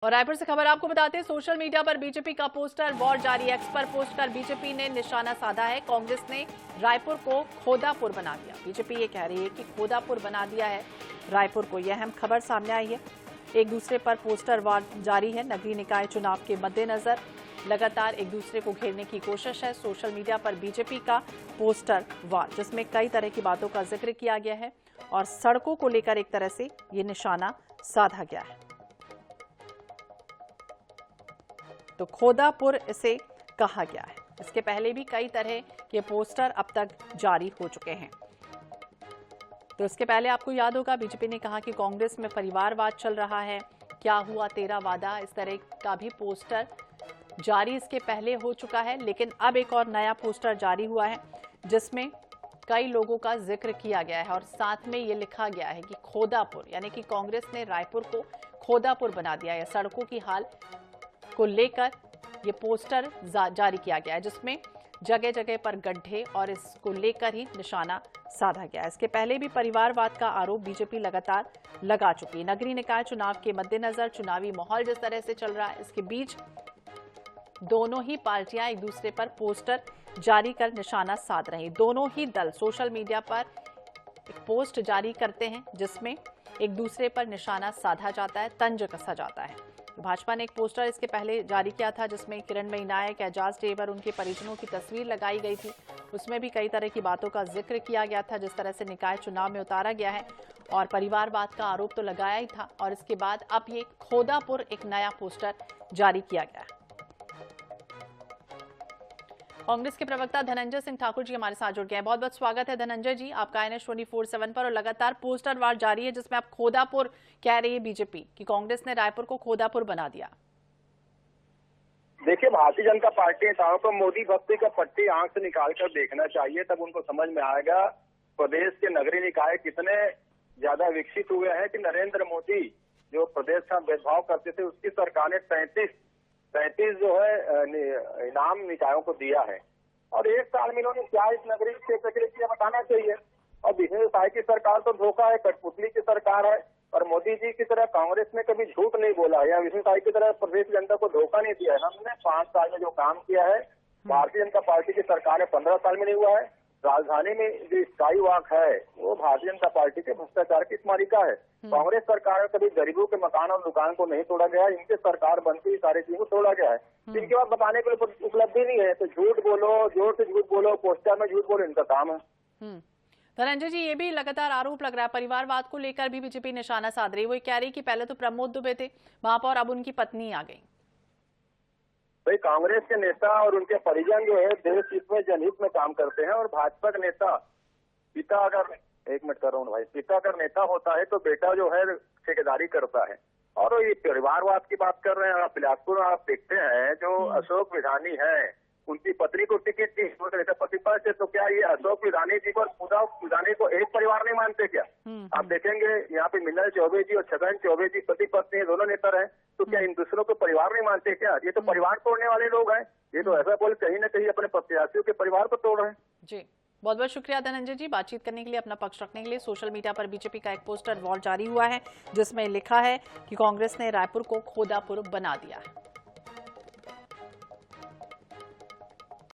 और रायपुर से खबर आपको बताते हैं, सोशल मीडिया पर बीजेपी का पोस्टर वॉर जारी। एक्स पर पोस्ट कर बीजेपी ने निशाना साधा है। कांग्रेस ने रायपुर को खोदापुर बना दिया। बीजेपी ये कह रही है कि खोदापुर बना दिया है रायपुर को। यह अहम खबर सामने आई है। एक दूसरे पर पोस्टर वार जारी है। नगरीय निकाय चुनाव के मद्देनजर लगातार एक दूसरे को घेरने की कोशिश है। सोशल मीडिया पर बीजेपी का पोस्टर वार, जिसमें कई तरह की बातों का जिक्र किया गया है और सड़कों को लेकर एक तरह से ये निशाना साधा गया है। तो खोदापुर इसे कहा गया है। इसके पहले भी कई तरह के पोस्टर अब तक जारी हो चुके हैं। तो इसके पहले आपको याद होगा, बीजेपी ने कहा कि कांग्रेस में परिवारवाद चल रहा है, क्या हुआ तेरा वादा, इस तरह का भी पोस्टर जारी इसके पहले हो चुका है। लेकिन अब एक और नया पोस्टर जारी हुआ है, जिसमें कई लोगों का जिक्र किया गया है और साथ में ये लिखा गया है कि खोदापुर, यानी कि कांग्रेस ने रायपुर को खोदापुर बना दिया है। सड़कों की हाल को लेकर ये पोस्टर जारी किया गया है, जिसमें जगह जगह पर गड्ढे और इसको लेकर ही निशाना साधा गया है। इसके पहले भी परिवारवाद का आरोप बीजेपी लगातार लगा चुकी है। नगरीय निकाय चुनाव के मद्देनजर चुनावी माहौल जिस तरह से चल रहा है, इसके बीच दोनों ही पार्टियां एक दूसरे पर पोस्टर जारी कर निशाना साध रही। दोनों ही दल सोशल मीडिया पर एक पोस्ट जारी करते हैं, जिसमें एक दूसरे पर निशाना साधा जाता है, तंज कसा जाता है। भाजपा ने एक पोस्टर इसके पहले जारी किया था, जिसमें किरणमयी नायक, एजाज टेवर, उनके परिजनों की तस्वीर लगाई गई थी। उसमें भी कई तरह की बातों का जिक्र किया गया था, जिस तरह से निकाय चुनाव में उतारा गया है और परिवारवाद का आरोप तो लगाया ही था। और इसके बाद अब ये खोदापुर एक नया पोस्टर जारी किया गया है। कांग्रेस के प्रवक्ता धनंजय सिंह ठाकुर जी हमारे साथ जुड़ गए हैं। बहुत बहुत स्वागत है धनंजय जी आपका INS 24/7 पर। और लगातार पोस्टर वार जारी है, जिसमें आप खोदापुर कह रही है बीजेपी कि कांग्रेस ने रायपुर को खोदापुर बना दिया। देखिए, भारतीय जनता पार्टी नेताओं को मोदी भक्ति का पट्टी आंख से निकाल कर देखना चाहिए, तब उनको समझ में आएगा प्रदेश के नगरीय निकाय कितने ज्यादा विकसित हुए हैं कि नरेंद्र मोदी जो प्रदेश का भेदभाव करते थे, उसकी सरकार ने 35 जो है इनाम निकायों को दिया है। और एक साल में इन्होंने क्या इस नगरीय क्षेत्र के लिए किया बताना चाहिए। और विष्णु साई की सरकार तो धोखा है, कठपुतली की सरकार है। और मोदी जी की तरह कांग्रेस ने कभी झूठ नहीं बोला या विष्णु साई की तरह प्रदेश जनता को धोखा नहीं दिया है। हमने 5 साल में जो काम किया है, भारतीय जनता पार्टी की सरकार ने 15 साल में नहीं हुआ है। राजधानी में जो स्काई वॉक है वो भारतीय जनता पार्टी के भ्रष्टाचार की स्मारिका है। कांग्रेस सरकार में कभी गरीबों के मकान और दुकान को नहीं तोड़ा गया, इनके सरकार बनती ही सारी चीजों को तोड़ा गया है। इनके बाद बताने के लिए उपलब्धि नहीं है, तो झूठ बोलो, जोर से झूठ बोलो, पोस्टर में झूठ बोलो, इनका काम है। धनंजय जी, ये भी लगातार आरोप लग रहा है, परिवारवाद को लेकर भी बीजेपी निशाना साध रही है। वो कह रही कि पहले तो प्रमोद दुबे थे महापौर, अब उनकी पत्नी आ गई। भाई, कांग्रेस के नेता और उनके परिजन जो है देश हित में, जनहित में काम करते हैं। और भाजपा का नेता पिता अगर पिता अगर नेता होता है तो बेटा जो है ठेकेदारी करता है। और ये परिवारवाद की बात कर रहे हैं आप। बिलासपुर आप देखते हैं जो अशोक विधानी है, उनकी पत्नी को टिकट दी प्रतिपक्ष है, तो क्या ये अशोक विधानी जी को, पूरा विधानी को एक परिवार नहीं मानते क्या? आप देखेंगे यहाँ पे मिनल चौबे जी और छगन चौबे जी पति पत्नी दोनों नेता रहे, तो क्या इन दूसरों को परिवार नहीं मानते क्या? ये तो परिवार तोड़ने वाले लोग हैं। ये तो ऐसा बोल कहीं ना कहीं अपने प्रत्याशियों के परिवार को तोड़ रहे हैं। जी, बहुत बहुत शुक्रिया धनंजय जी बातचीत करने के लिए, अपना पक्ष रखने के लिए। सोशल मीडिया पर बीजेपी का एक पोस्टर वॉर जारी हुआ है, जिसमें लिखा है कि कांग्रेस ने रायपुर को खोदापुर बना दिया है।